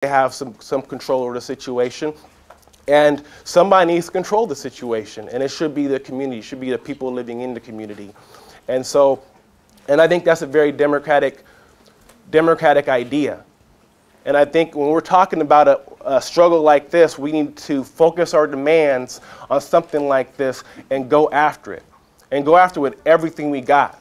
they have some control over the situation. And somebody needs to control the situation, and it should be the community, it should be the people living in the community. And so, and I think that's a very democratic idea. And I think when we're talking about a struggle like this, we need to focus our demands on something like this and go after it. And go after it with everything we got.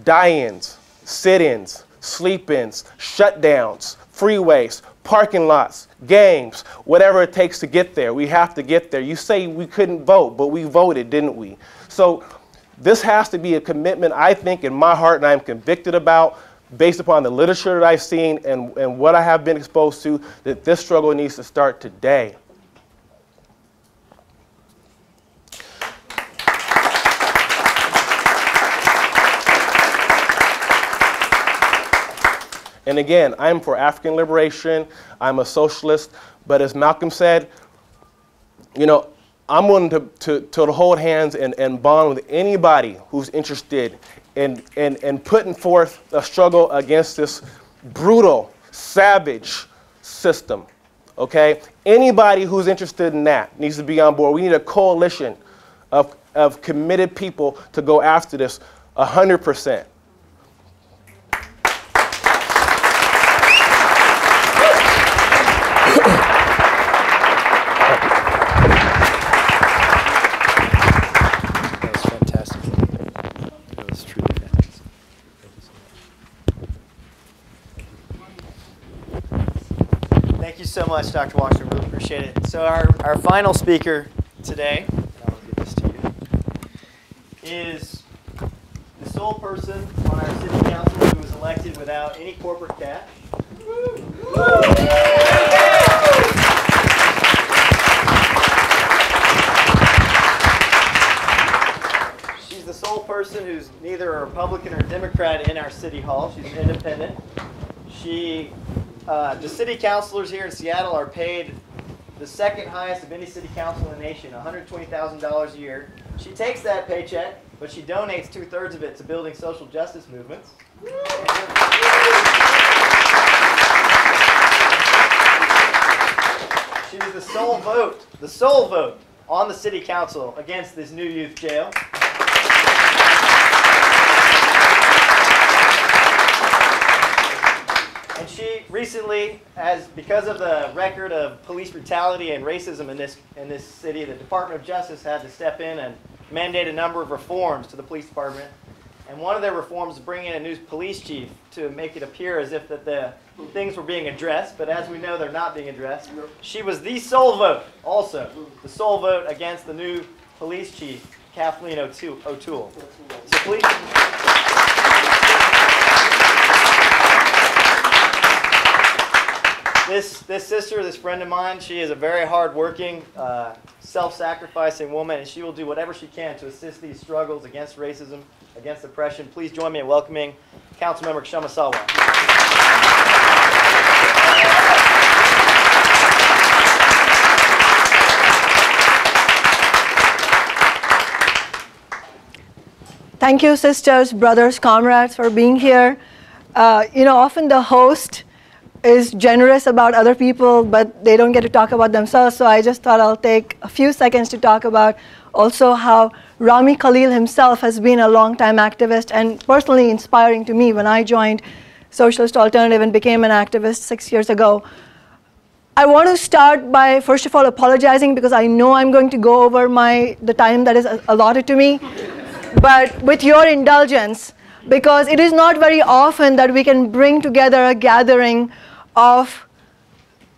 Die-ins, sit-ins, sleep-ins, shutdowns, freeways, parking lots, games, whatever it takes to get there. We have to get there. You say we couldn't vote, but we voted, didn't we? So this has to be a commitment, I think, in my heart, and I'm convicted about, based upon the literature that I've seen and what I have been exposed to, that this struggle needs to start today. And again, I'm for African liberation, I'm a socialist, but as Malcolm said, you know, I'm willing to hold hands and bond with anybody who's interested in putting forth a struggle against this brutal, savage system, okay? Anybody who's interested in that needs to be on board. We need a coalition of committed people to go after this 100%. So much, Dr. Washington. Really appreciate it. So our final speaker today, and I'll give this to you, is the sole person on our city council who was elected without any corporate cash. She's the sole person who's neither a Republican or Democrat in our city hall. She's an independent. The city councilors here in Seattle are paid the second highest of any city council in the nation, $120,000 a year. She takes that paycheck, but she donates 2/3 of it to building social justice movements. She was the sole vote on the city council against this new youth jail. And she recently, because of the record of police brutality and racism in this city, the Department of Justice had to step in and mandate a number of reforms to the police department. And one of their reforms is bringing in a new police chief to make it appear as if that the things were being addressed, but as we know, they're not being addressed. She was the sole vote, also, the sole vote against the new police chief, Kathleen O'Toole. So please. This sister, this friend of mine, she is a very hard-working, self-sacrificing woman, and she will do whatever she can to assist these struggles against racism, against oppression. Please join me in welcoming Councilmember Kshama Salwa. Thank you, sisters, brothers, comrades, for being here. Often the host is generous about other people, but they don't get to talk about themselves. So I just thought I'll take a few seconds to talk about also how Rami Khalil himself has been a longtime activist and personally inspiring to me when I joined Socialist Alternative and became an activist 6 years ago. I want to start by, first of all, apologizing because I know I'm going to go over the time that is allotted to me, but with your indulgence, because it is not very often that we can bring together a gathering of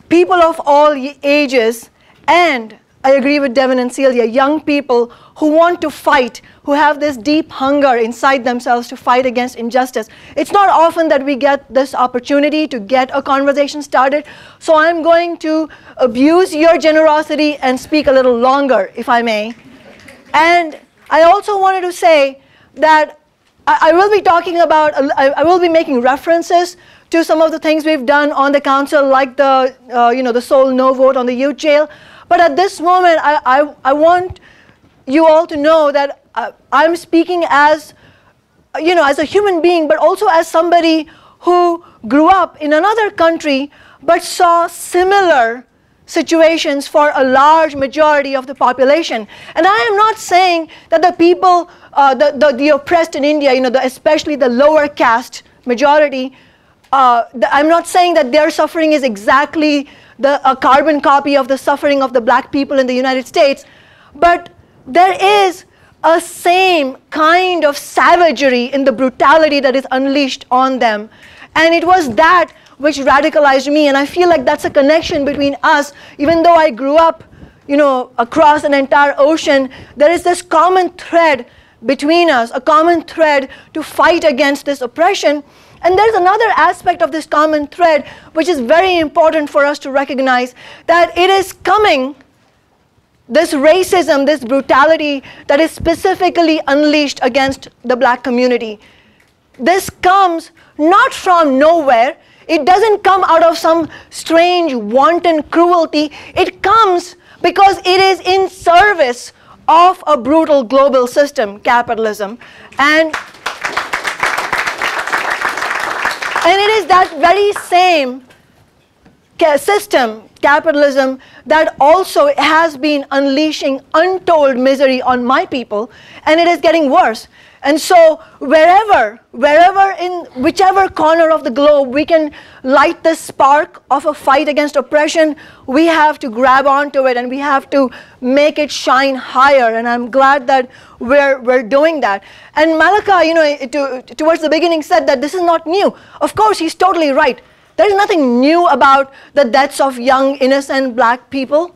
people of all ages, and I agree with Devin and Celia, young people who want to fight, who have this deep hunger inside themselves to fight against injustice. It's not often that we get this opportunity to get a conversation started, so I'm going to abuse your generosity and speak a little longer, if I may. And I also wanted to say that I will be talking about, I will be making references to some of the things we've done on the council, like the sole no vote on the youth jail. But at this moment, I want you all to know that I'm speaking as, as a human being, but also as somebody who grew up in another country but saw similar situations for a large majority of the population. And I am not saying that the people, the oppressed in India, especially the lower caste majority, I'm not saying that their suffering is exactly a carbon copy of the suffering of the black people in the United States, but there is a same kind of savagery in the brutality that is unleashed on them. And it was that which radicalized me, and I feel like that's a connection between us. Even though I grew up, across an entire ocean, there is this common thread between us, a common thread to fight against this oppression. And there's another aspect of this common thread which is very important for us to recognize, that it is coming, this racism, this brutality that is specifically unleashed against the black community. This comes not from nowhere. It doesn't come out of some strange, wanton cruelty. It comes because it is in service of a brutal global system, capitalism. And it is that very same system, capitalism, that also has been unleashing untold misery on my people, and it is getting worse. And so wherever in whichever corner of the globe we can light the spark of a fight against oppression, we have to grab onto it and we have to make it shine higher. And I'm glad that we're doing that. And Malaka, towards the beginning said that this is not new. Of course, he's totally right. There's nothing new about the deaths of young, innocent black people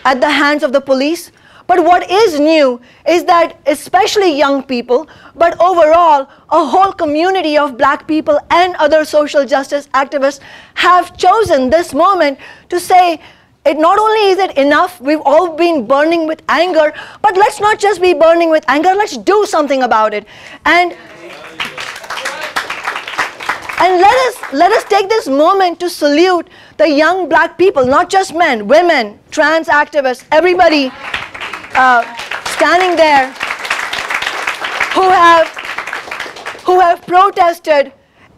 at the hands of the police. But what is new is that especially young people, but overall a whole community of black people and other social justice activists have chosen this moment to say, it not only is it enough, we've all been burning with anger, but let's not just be burning with anger, let's do something about it. And let us take this moment to salute the young black people, not just men, women, trans activists, everybody standing there who have protested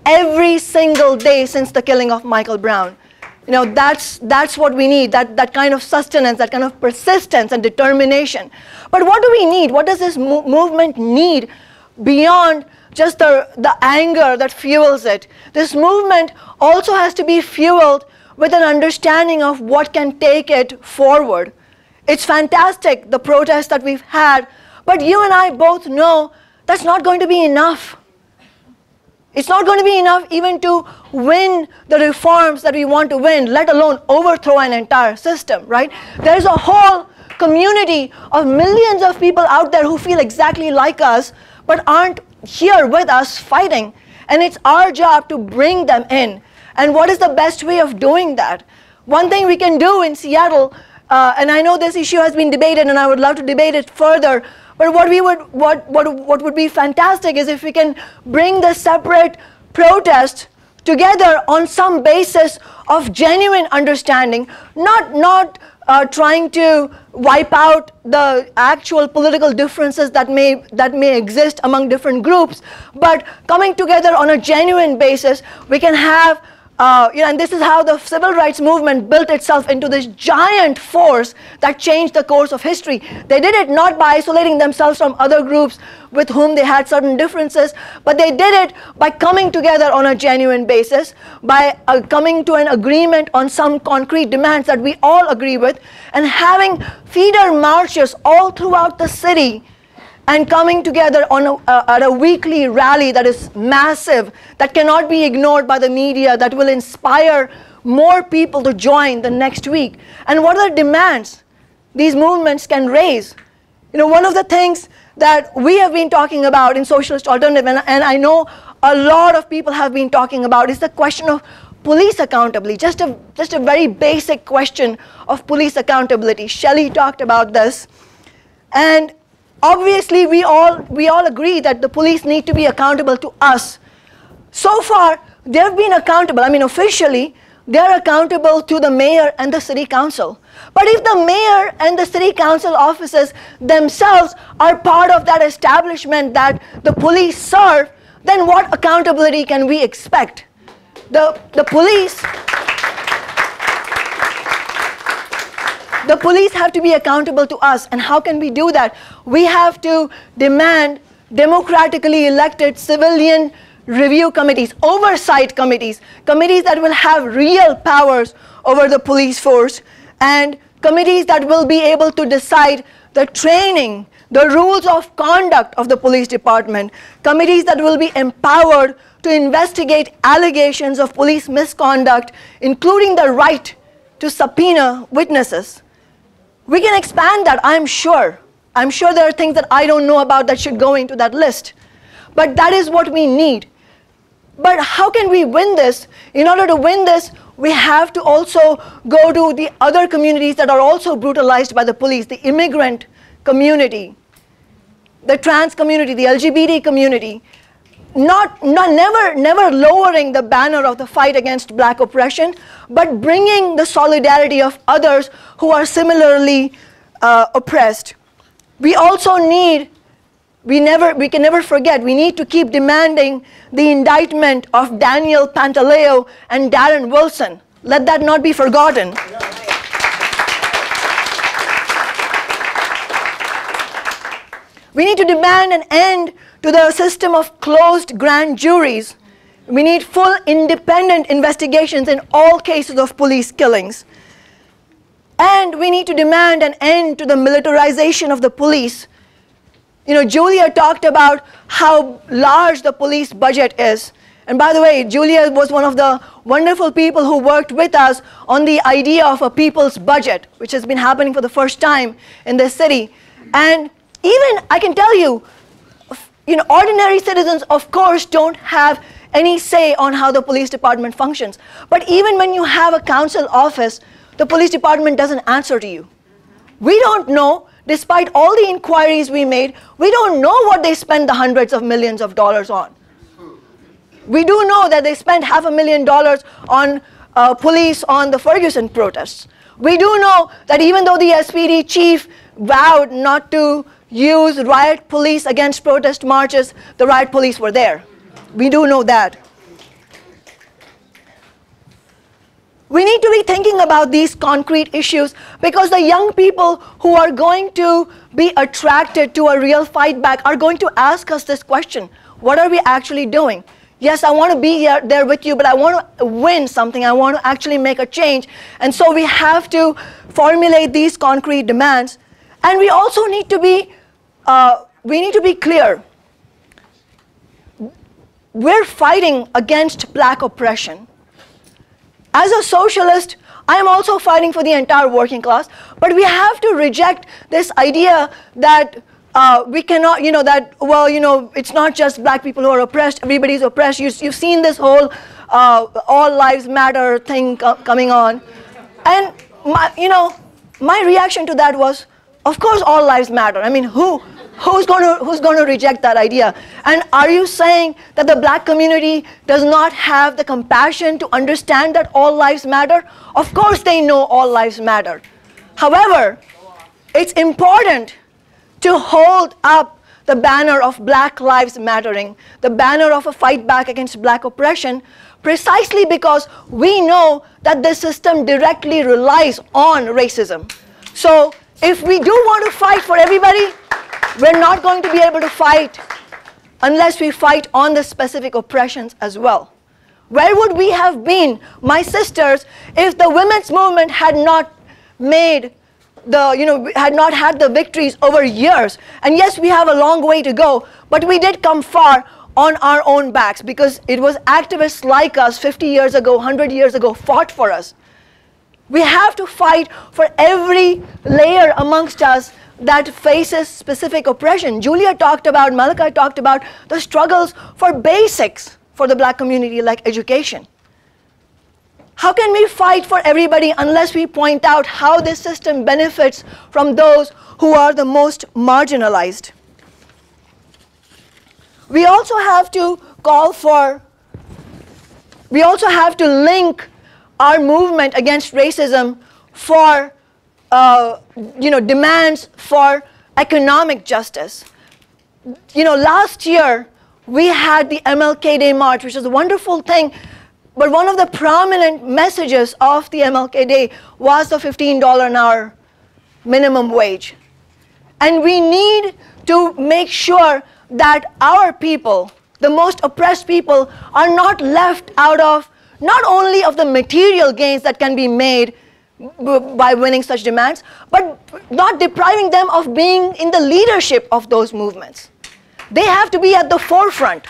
every single day since the killing of Michael Brown. That's what we need, that kind of sustenance, that kind of persistence and determination. But what do we need? What does this movement need beyond just the anger that fuels it? This movement also has to be fueled with an understanding of what can take it forward. It's fantastic, the protests that we've had, but you and I both know that's not going to be enough. It's not going to be enough even to win the reforms that we want to win, let alone overthrow an entire system, right? There's a whole community of millions of people out there who feel exactly like us, but aren't here with us fighting. And it's our job to bring them in. And what is the best way of doing that? One thing we can do in Seattle, and I know this issue has been debated and I would love to debate it further, but what would be fantastic is if we can bring the separate protests together on some basis of genuine understanding, not trying to wipe out the actual political differences that may exist among different groups, but coming together on a genuine basis. We can have and this is how the civil rights movement built itself into this giant force that changed the course of history. They did it not by isolating themselves from other groups with whom they had certain differences, but they did it by coming together on a genuine basis, by coming to an agreement on some concrete demands that we all agree with, and having feeder marches all throughout the city, and coming together on at a weekly rally that is massive, that cannot be ignored by the media, that will inspire more people to join the next week. And what are the demands these movements can raise? One of the things that we have been talking about in Socialist Alternative, and I know a lot of people have been talking about, is the question of police accountability, just a very basic question of police accountability. Shelley talked about this. And obviously, we all agree that the police need to be accountable to us. So far, they've been accountable. I mean, officially, they're accountable to the mayor and the city council. But if the mayor and the city council offices themselves are part of that establishment that the police serve, then what accountability can we expect? The police The police have to be accountable to us. And how can we do that? We have to demand democratically elected civilian review committees, oversight committees, committees that will have real powers over the police force, and committees that will be able to decide the training, the rules of conduct of the police department, committees that will be empowered to investigate allegations of police misconduct, including the right to subpoena witnesses. We can expand that, I'm sure. I'm sure there are things that I don't know about that should go into that list. But that is what we need. But how can we win this? In order to win this, we have to also go to the other communities that are also brutalized by the police, the immigrant community, the trans community, the LGBT community, never lowering the banner of the fight against black oppression, but bringing the solidarity of others who are similarly oppressed. We also need, we can never forget, we need to keep demanding the indictment of Daniel Pantaleo and Darren Wilson. Let that not be forgotten. We need to demand an end to the system of closed grand juries. We need full independent investigations in all cases of police killings. And we need to demand an end to the militarization of the police. You know, Julia talked about how large the police budget is. And by the way, Julia was one of the wonderful people who worked with us on the idea of a people's budget, which has been happening for the first time in this city. And even, I can tell you, ordinary citizens, of course, don't have any say on how the police department functions. But even when you have a council office, the police department doesn't answer to you. We don't know, despite all the inquiries we made, we don't know what they spend the hundreds of millions of dollars on. We do know that they spent $500,000 on police on the Ferguson protests. We do know that even though the SPD chief vowed not to use riot police against protest marches, the riot police were there. We do know that. We need to be thinking about these concrete issues because the young people who are going to be attracted to a real fight back are going to ask us this question: what are we actually doing? Yes, I want to be there with you, but I want to win something. I want to actually make a change. And so we have to formulate these concrete demands. And we also need to be clear. We're fighting against black oppression. As a socialist, I am also fighting for the entire working class, but we have to reject this idea that we cannot, it's not just black people who are oppressed, everybody's oppressed. You've seen this whole all lives matter thing coming on. And my reaction to that was, of course all lives matter. I mean, who's going to reject that idea? And are you saying that the black community does not have the compassion to understand that all lives matter? Of course they know all lives matter. However, it's important to hold up the banner of Black Lives Mattering, the banner of a fight back against black oppression, precisely because we know that the system directly relies on racism. So if we do want to fight for everybody, we're not going to be able to fight unless we fight on the specific oppressions as well. Where would we have been, my sisters, if the women's movement had not made had not had the victories over years? And yes, we have a long way to go, but we did come far on our own backs because it was activists like us 50 years ago, 100 years ago, fought for us. We have to fight for every layer amongst us that faces specific oppression. Julia talked about, Malachi talked about the struggles for basics for the black community like education. How can we fight for everybody unless we point out how this system benefits from those who are the most marginalized? We also have to link our movement against racism for demands for economic justice. Last year we had the MLK Day March, which is a wonderful thing, but one of the prominent messages of the MLK Day was the $15 an hour minimum wage. And we need to make sure that our people, the most oppressed people, are not left out of not only of the material gains that can be made by winning such demands, but not depriving them of being in the leadership of those movements. They have to be at the forefront.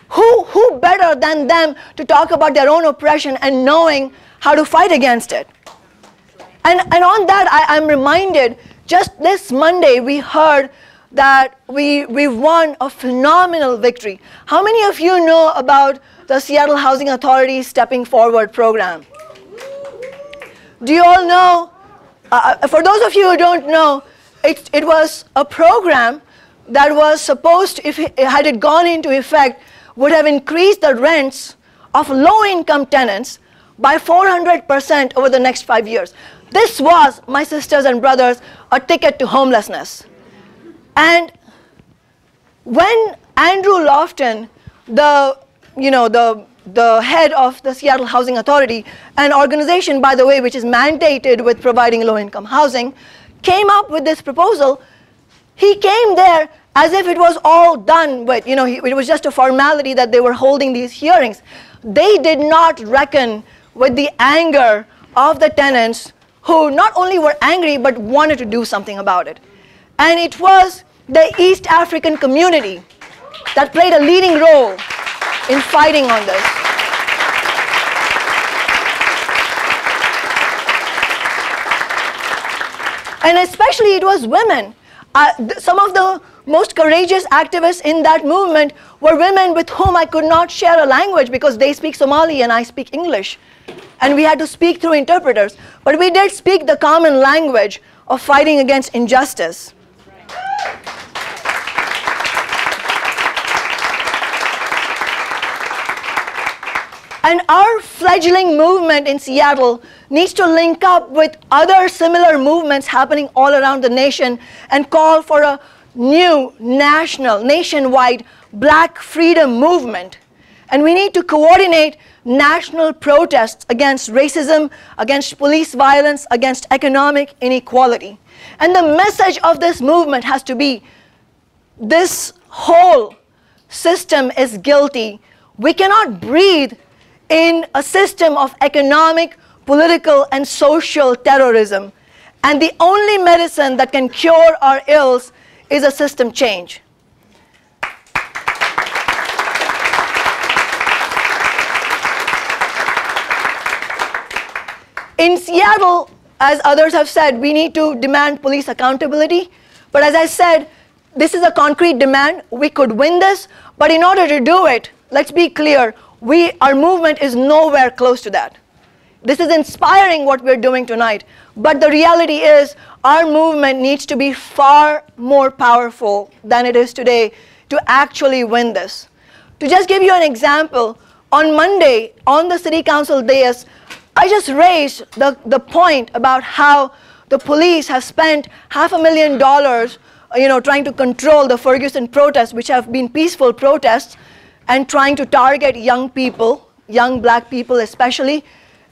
Who better than them to talk about their own oppression and knowing how to fight against it? And on that, I'm reminded, just this Monday, we heard that we won a phenomenal victory. How many of you know about the Seattle Housing Authority Stepping Forward program? Do you all know? For those of you who don't know, it was a program that was supposed to, had it gone into effect, would have increased the rents of low-income tenants by 400% over the next 5 years. This was, my sisters and brothers, a ticket to homelessness. And when Andrew Lofton, the head of the Seattle Housing Authority, an organization, by the way, which is mandated with providing low-income housing, came up with this proposal, he came there as if it was all done with, it was just a formality that they were holding these hearings. They did not reckon with the anger of the tenants who not only were angry, but wanted to do something about it. And it was the East African community that played a leading role in fighting on this. And especially it was women. Some of the most courageous activists in that movement were women with whom I could not share a language because they speak Somali and I speak English. And we had to speak through interpreters. But we did speak the common language of fighting against injustice. And our fledgling movement in Seattle needs to link up with other similar movements happening all around the nation and call for a new nationwide Black freedom movement. And we need to coordinate national protests against racism, against police violence, against economic inequality. And the message of this movement has to be, this whole system is guilty. We cannot breathe in a system of economic, political, and social terrorism. And the only medicine that can cure our ills is a system change. In Seattle, as others have said, we need to demand police accountability. But as I said, this is a concrete demand. We could win this, but in order to do it, let's be clear, our movement is nowhere close to that. This is inspiring what we're doing tonight, but the reality is our movement needs to be far more powerful than it is today to actually win this. To just give you an example, on Monday, on the City Council dais, I just raised the point about how the police have spent $500,000 trying to control the Ferguson protests, which have been peaceful protests, and trying to target young people, young Black people especially,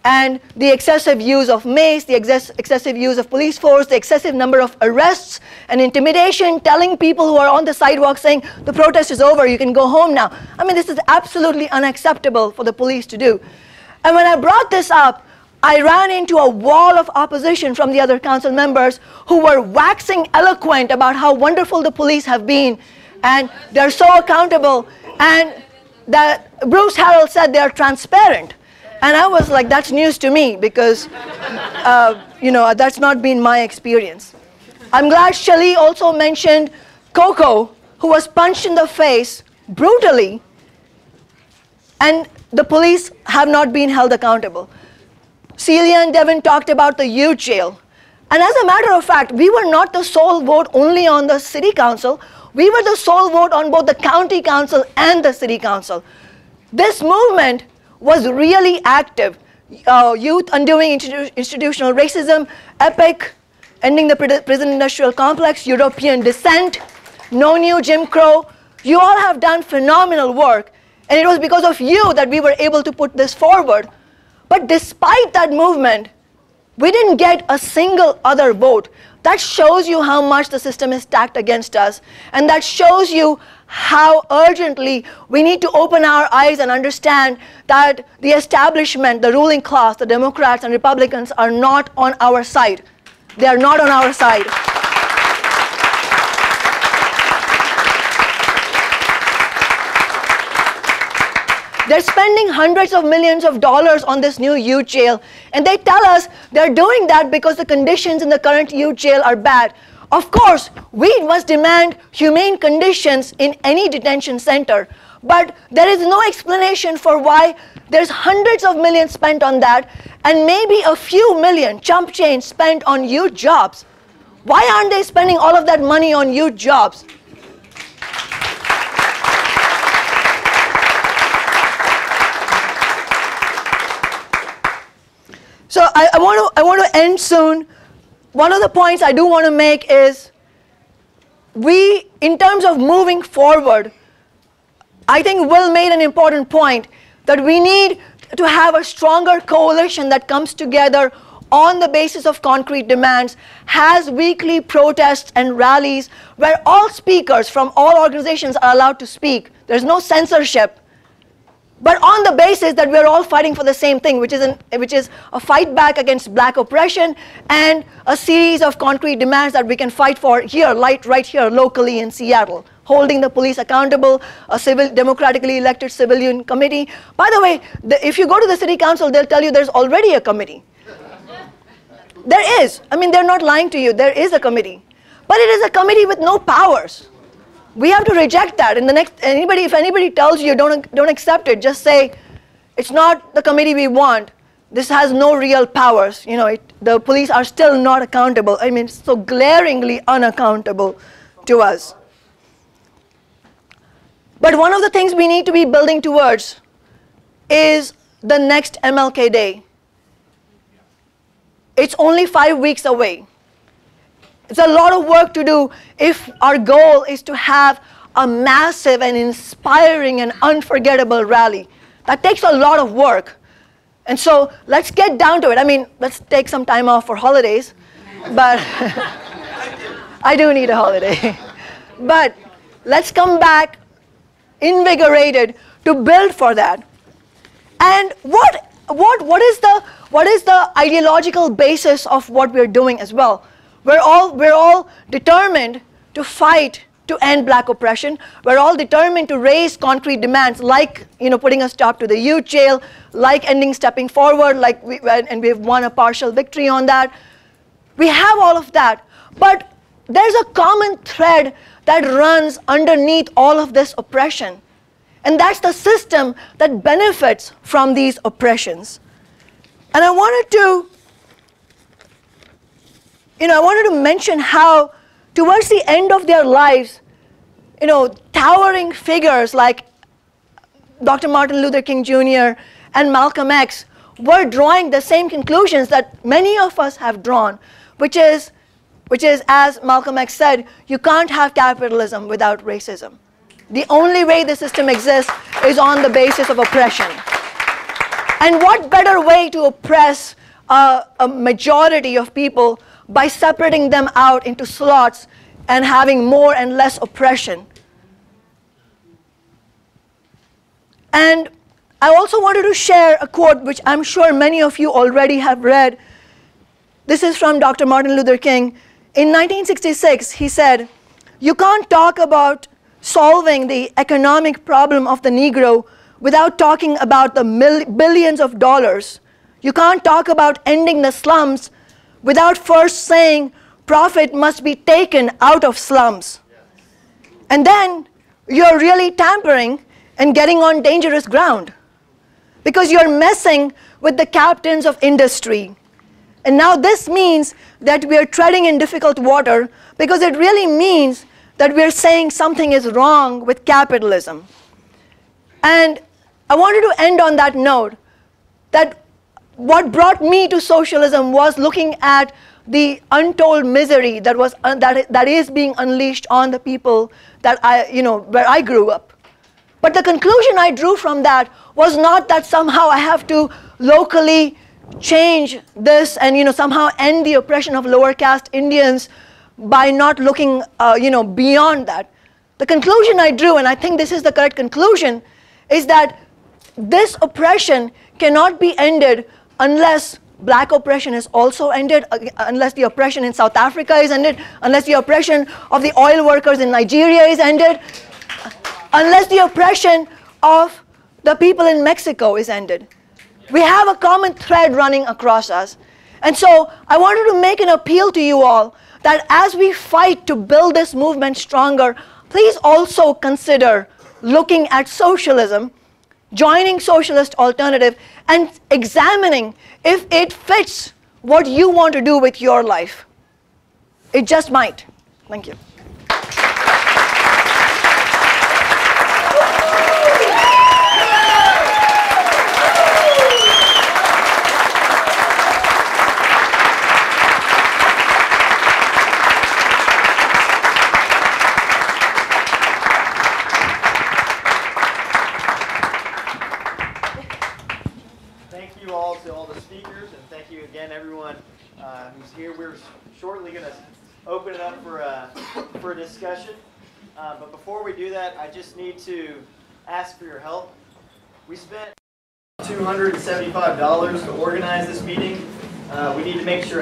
and the excessive use of mace, the excessive use of police force, the excessive number of arrests and intimidation, telling people who are on the sidewalk saying, the protest is over, you can go home now. I mean, this is absolutely unacceptable for the police to do. And when I brought this up, I ran into a wall of opposition from the other council members who were waxing eloquent about how wonderful the police have been, and they're so accountable, and that Bruce Harrell said they're transparent. And I was like, that's news to me, because that's not been my experience. I'm glad Shelley also mentioned Coco, who was punched in the face brutally, and the police have not been held accountable. Celia and Devin talked about the youth jail. And as a matter of fact, we were not the sole vote only on the city council. We were the sole vote on both the county council and the city council. This movement was really active. Youth Undoing Institutional Racism, EPIC, Ending the Prison Industrial Complex, European Descent, No New Jim Crow. You all have done phenomenal work. And it was because of you that we were able to put this forward. But despite that movement, We didn't get a single other vote. That shows you how much the system is stacked against us. And that shows you how urgently we need to open our eyes and understand that the establishment, the ruling class, the Democrats and Republicans are not on our side. They are not on our side. They're spending hundreds of millions of dollars on this new youth jail, and they tell us they're doing that because the conditions in the current youth jail are bad. Of course, we must demand humane conditions in any detention center, but there is no explanation for why there's hundreds of millions spent on that and maybe a few million, chump change, spent on youth jobs. Why aren't they spending all of that money on youth jobs? So I want to end soon. One of the points I do want to make is in terms of moving forward, I think Will made an important point that we need to have a stronger coalition that comes together on the basis of concrete demands, has weekly protests and rallies where all speakers from all organizations are allowed to speak. There's no censorship. But on the basis that we're all fighting for the same thing, which is a fight back against black oppression and a series of concrete demands that we can fight for here, right here, locally in Seattle, holding the police accountable, a democratically elected civilian committee. By the way, if you go to the city council, they'll tell you there's already a committee. There is. I mean, they're not lying to you. There is a committee. But it is a committee with no powers. We have to reject that. In the next, if anybody tells you don't accept it, just say, it's not the committee we want. This has no real powers. You know, the police are still not accountable. I mean, so glaringly unaccountable to us. But one of the things we need to be building towards is the next MLK Day. It's only 5 weeks away. It's a lot of work to do if our goal is to have a massive and inspiring and unforgettable rally. That takes a lot of work. And so let's get down to it. I mean, let's take some time off for holidays. But I do need a holiday. But let's come back invigorated to build for that. And what is the ideological basis of what we're doing as well? We're all determined to fight to end black oppression. We're all determined to raise concrete demands like, putting a stop to the youth jail, like ending stepping forward, and we've won a partial victory on that. We have all of that, but there's a common thread that runs underneath all of this oppression. And that's the system that benefits from these oppressions. And I wanted to mention how towards the end of their lives, towering figures like Dr. Martin Luther King Jr. and Malcolm X were drawing the same conclusions that many of us have drawn, which is, as Malcolm X said, you can't have capitalism without racism. The only way the system exists is on the basis of oppression. And what better way to oppress a majority of people by separating them out into slots and having more and less oppression. And I also wanted to share a quote which I'm sure many of you already have read. This is from Dr. Martin Luther King. In 1966, he said, "You can't talk about solving the economic problem of the Negro without talking about the billions of dollars. You can't talk about ending the slums without first saying profit must be taken out of slums. And then you're really tampering and getting on dangerous ground because you're messing with the captains of industry. And now this means that we're treading in difficult water because it really means that we're saying something is wrong with capitalism." And I wanted to end on that note, that what brought me to socialism was looking at the untold misery that is being unleashed on the people that where I grew up. But the conclusion I drew from that was not that somehow I have to locally change this and somehow end the oppression of lower caste Indians by not looking beyond that. The conclusion I drew, and I think this is the correct conclusion, is that this oppression cannot be ended unless black oppression is also ended, unless the oppression in South Africa is ended, unless the oppression of the oil workers in Nigeria is ended, unless the oppression of the people in Mexico is ended. We have a common thread running across us. And so I wanted to make an appeal to you all that as we fight to build this movement stronger, please also consider looking at socialism, joining socialist alternative, and examining if it fits what you want to do with your life. It just might. Thank you. Everyone who's here, we're shortly going to open it up for a discussion. But before we do that, I just need to ask for your help. We spent $275 to organize this meeting. We need to make sure